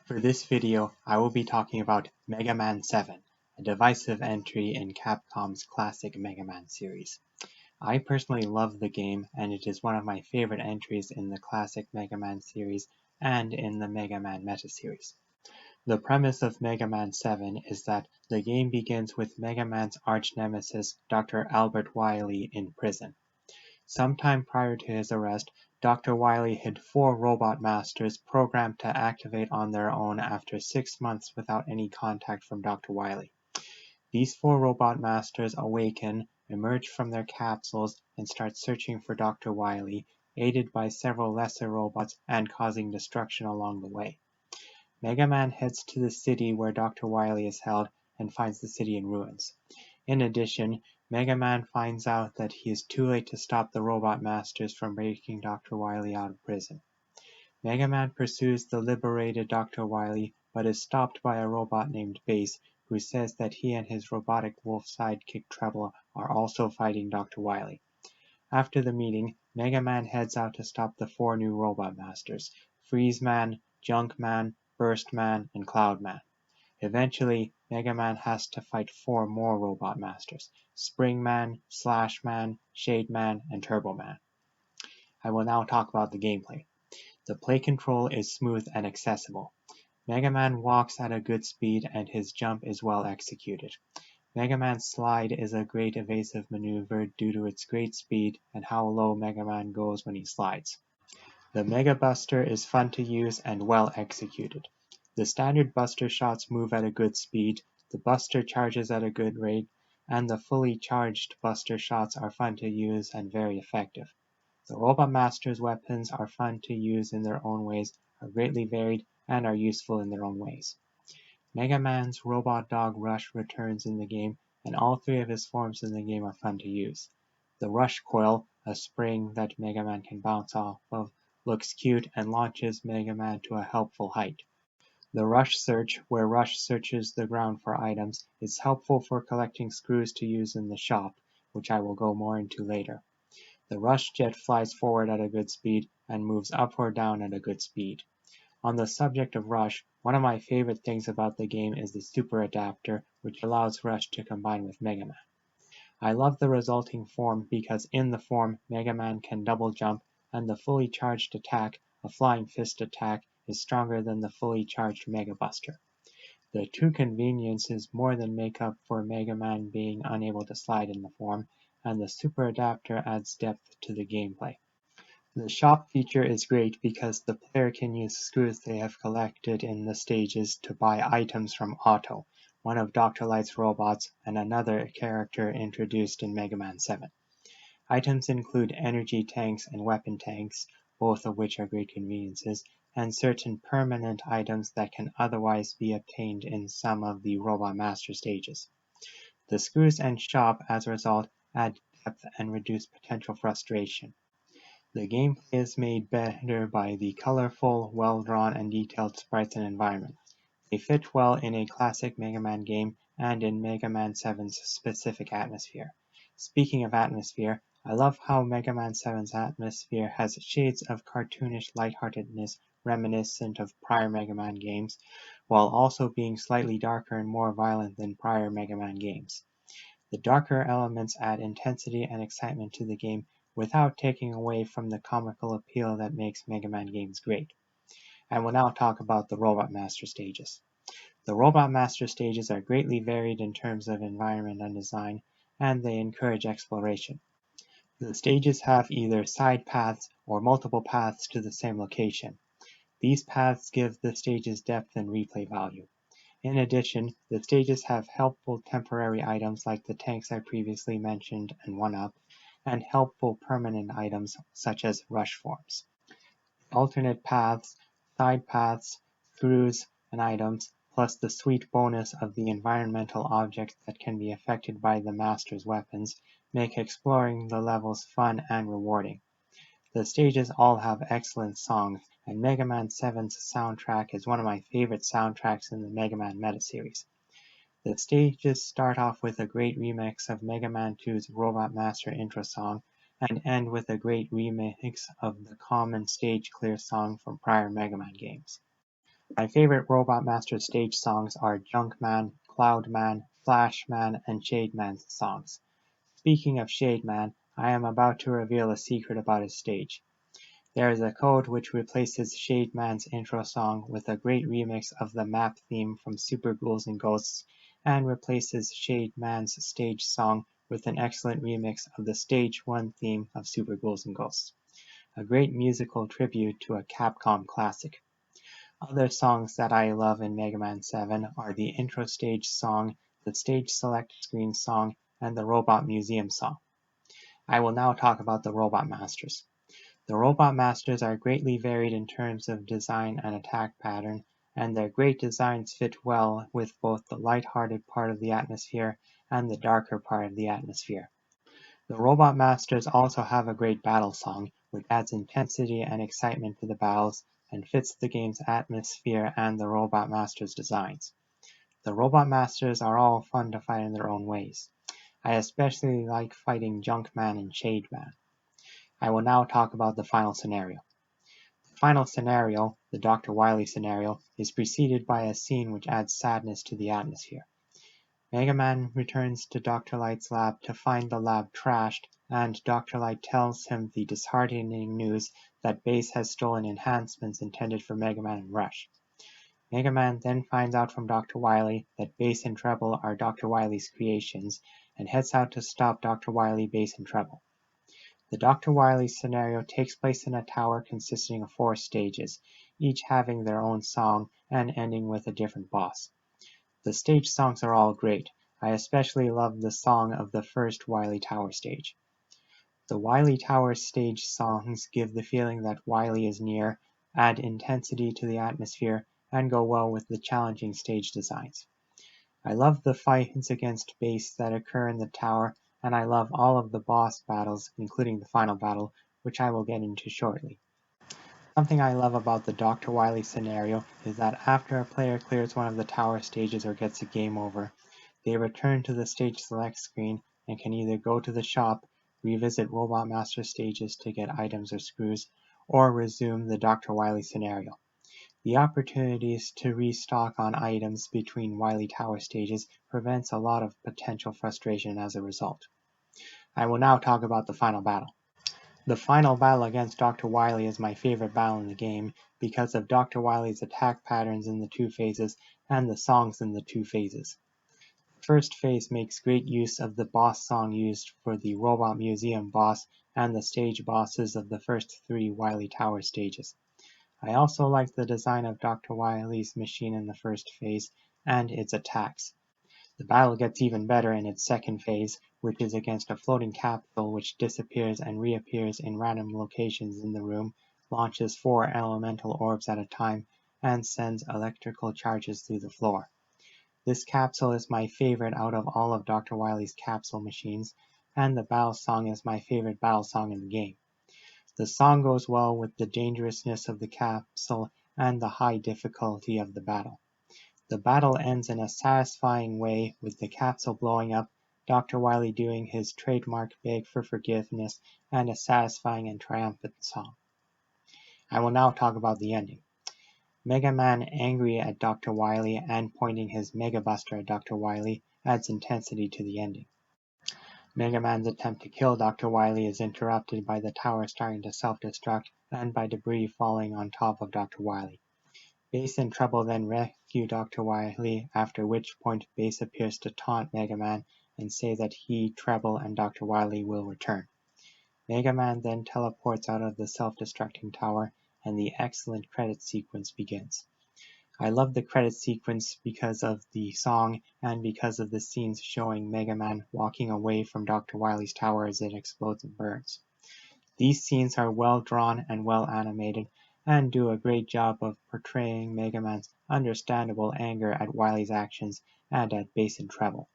For this video, I will be talking about Mega Man 7, a divisive entry in Capcom's classic Mega Man series. I personally love the game, and it is one of my favorite entries in the classic Mega Man series and in the Mega Man Meta series. The premise of Mega Man 7 is that the game begins with Mega Man's arch-nemesis Dr. Albert Wily in prison. Sometime prior to his arrest, Dr. Wily hid 4 Robot Masters programmed to activate on their own after 6 months without any contact from Dr. Wily. These 4 Robot Masters awaken, emerge from their capsules, and start searching for Dr. Wily, aided by several lesser robots and causing destruction along the way. Mega Man heads to the city where Dr. Wily is held and finds the city in ruins. In addition, Mega Man finds out that he is too late to stop the Robot Masters from breaking Dr. Wily out of prison. Mega Man pursues the liberated Dr. Wily, but is stopped by a robot named Bass, who says that he and his robotic wolf sidekick Treble are also fighting Dr. Wily. After the meeting, Mega Man heads out to stop the 4 new Robot Masters, Freeze Man, Junk Man, Burst Man, and Cloud Man. Eventually, Mega Man has to fight 4 more Robot Masters, Spring Man, Slash Man, Shade Man, and Turbo Man. I will now talk about the gameplay. The play control is smooth and accessible. Mega Man walks at a good speed and his jump is well executed. Mega Man's slide is a great evasive maneuver due to its great speed and how low Mega Man goes when he slides. The Mega Buster is fun to use and well executed. The standard Buster shots move at a good speed, the Buster charges at a good rate, and the fully charged Buster shots are fun to use and very effective. The Robot Master's weapons are fun to use in their own ways, are greatly varied, and are useful in their own ways. Mega Man's Robot Dog Rush returns in the game, and all 3 of his forms in the game are fun to use. The Rush Coil, a spring that Mega Man can bounce off of, looks cute and launches Mega Man to a helpful height. The Rush Search, where Rush searches the ground for items, is helpful for collecting screws to use in the shop, which I will go more into later. The Rush Jet flies forward at a good speed and moves up or down at a good speed. On the subject of Rush, one of my favorite things about the game is the Super Adapter, which allows Rush to combine with Mega Man. I love the resulting form because in the form, Mega Man can double jump, and the fully charged attack, a Flying Fist attack, is stronger than the fully charged Mega Buster. The 2 conveniences more than make up for Mega Man being unable to slide in the form, and the Super Adapter adds depth to the gameplay. The shop feature is great because the player can use screws they have collected in the stages to buy items from Otto, one of Dr. Light's robots and another character introduced in Mega Man 7. Items include energy tanks and weapon tanks, both of which are great conveniences, and certain permanent items that can otherwise be obtained in some of the Robot Master stages. The screws and shop, as a result, add depth and reduce potential frustration. The gameplay is made better by the colorful, well-drawn, and detailed sprites and environment. They fit well in a classic Mega Man game and in Mega Man 7's specific atmosphere. Speaking of atmosphere, I love how Mega Man 7's atmosphere has shades of cartoonish lightheartedness reminiscent of prior Mega Man games, while also being slightly darker and more violent than prior Mega Man games. The darker elements add intensity and excitement to the game without taking away from the comical appeal that makes Mega Man games great. I will now talk about the Robot Master stages. The Robot Master stages are greatly varied in terms of environment and design, and they encourage exploration. The stages have either side paths or multiple paths to the same location. These paths give the stages depth and replay value. In addition, the stages have helpful temporary items like the tanks I previously mentioned and 1-Up, and helpful permanent items such as rush forms. Alternate paths, side paths, screws, and items, plus the sweet bonus of the environmental objects that can be affected by the Master's weapons, make exploring the levels fun and rewarding. The stages all have excellent songs, and Mega Man 7's soundtrack is one of my favorite soundtracks in the Mega Man Meta series. The stages start off with a great remix of Mega Man 2's Robot Master intro song, and end with a great remix of the common stage clear song from prior Mega Man games. My favorite Robot Master stage songs are Junkman, Cloudman, Flashman, and Shademan's songs. Speaking of Shademan, I am about to reveal a secret about his stage. There is a code which replaces Shademan's intro song with a great remix of the map theme from Super Ghouls and Ghosts, and replaces Shademan's stage song with an excellent remix of the Stage 1 theme of Super Ghouls and Ghosts. A great musical tribute to a Capcom classic. Other songs that I love in Mega Man 7 are the intro stage song, the stage select screen song, and the Robot Museum song. I will now talk about the Robot Masters. The Robot Masters are greatly varied in terms of design and attack pattern, and their great designs fit well with both the light-hearted part of the atmosphere and the darker part of the atmosphere. The Robot Masters also have a great battle song, which adds intensity and excitement to the battles and fits the game's atmosphere and the Robot Masters' designs. The Robot Masters are all fun to fight in their own ways. I especially like fighting Junkman and Shademan. I will now talk about the final scenario. The final scenario, the Dr. Wily scenario, is preceded by a scene which adds sadness to the atmosphere. Mega Man returns to Dr. Light's lab to find the lab trashed, and Dr. Light tells him the disheartening news that Bass has stolen enhancements intended for Mega Man and Rush. Mega Man then finds out from Dr. Wily that Bass and Treble are Dr. Wily's creations, and heads out to stop Dr. Wily, Bass, and Treble. The Dr. Wily scenario takes place in a tower consisting of 4 stages, each having their own song and ending with a different boss. The stage songs are all great. I especially love the song of the first Wily Tower stage. The Wily Tower stage songs give the feeling that Wily is near, add intensity to the atmosphere, and go well with the challenging stage designs. I love the fights against Bass that occur in the tower, and I love all of the boss battles, including the final battle, which I will get into shortly. Something I love about the Dr. Wily scenario is that after a player clears one of the tower stages or gets a game over, they return to the stage select screen and can either go to the shop, revisit Robot Master stages to get items or screws, or resume the Dr. Wily scenario. The opportunities to restock on items between Wily Tower stages prevents a lot of potential frustration as a result. I will now talk about the final battle. The final battle against Dr. Wily is my favorite battle in the game because of Dr. Wily's attack patterns in the 2 phases and the songs in the 2 phases. The first phase makes great use of the boss song used for the Robot Museum boss and the stage bosses of the first 3 Wily Tower stages. I also like the design of Dr. Wily's machine in the first phase and its attacks. The battle gets even better in its second phase, which is against a floating capsule which disappears and reappears in random locations in the room, launches 4 elemental orbs at a time, and sends electrical charges through the floor. This capsule is my favorite out of all of Dr. Wily's capsule machines, and the battle song is my favorite battle song in the game. The song goes well with the dangerousness of the capsule and the high difficulty of the battle. The battle ends in a satisfying way with the capsule blowing up, Dr. Wily doing his trademark beg for forgiveness, and a satisfying and triumphant song. I will now talk about the ending. Mega Man angry at Dr. Wily and pointing his Mega Buster at Dr. Wily adds intensity to the ending. Mega Man's attempt to kill Dr. Wily is interrupted by the tower starting to self-destruct and by debris falling on top of Dr. Wily. Bass and Treble then rescue Dr. Wily, after which point Bass appears to taunt Mega Man and say that he, Treble, and Dr. Wily will return. Mega Man then teleports out of the self-destructing tower, and the excellent credit sequence begins. I love the credit sequence because of the song and because of the scenes showing Mega Man walking away from Dr. Wily's tower as it explodes and burns. These scenes are well drawn and well animated, and do a great job of portraying Mega Man's understandable anger at Wily's actions and at Bass and Treble.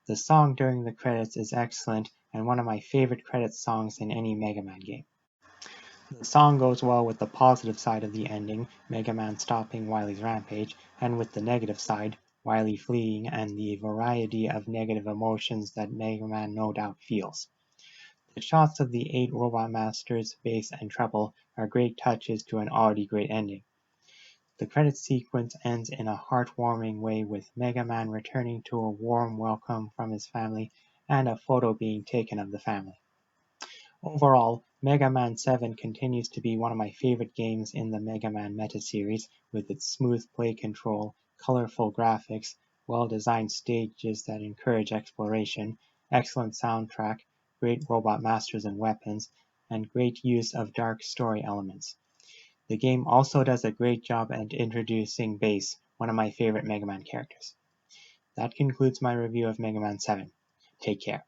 The song during the credits is excellent and one of my favorite credits songs in any Mega Man game. The song goes well with the positive side of the ending, Mega Man stopping Wily's rampage, and with the negative side, Wily fleeing and the variety of negative emotions that Mega Man no doubt feels. The shots of the 8 Robot Masters, Bass, and Treble are great touches to an already great ending. The credits sequence ends in a heartwarming way with Mega Man returning to a warm welcome from his family and a photo being taken of the family. Overall, Mega Man 7 continues to be one of my favorite games in the Mega Man Meta series, with its smooth play control, colorful graphics, well-designed stages that encourage exploration, excellent soundtrack, great robot masters and weapons, and great use of dark story elements. The game also does a great job at introducing Bass, one of my favorite Mega Man characters. That concludes my review of Mega Man 7. Take care.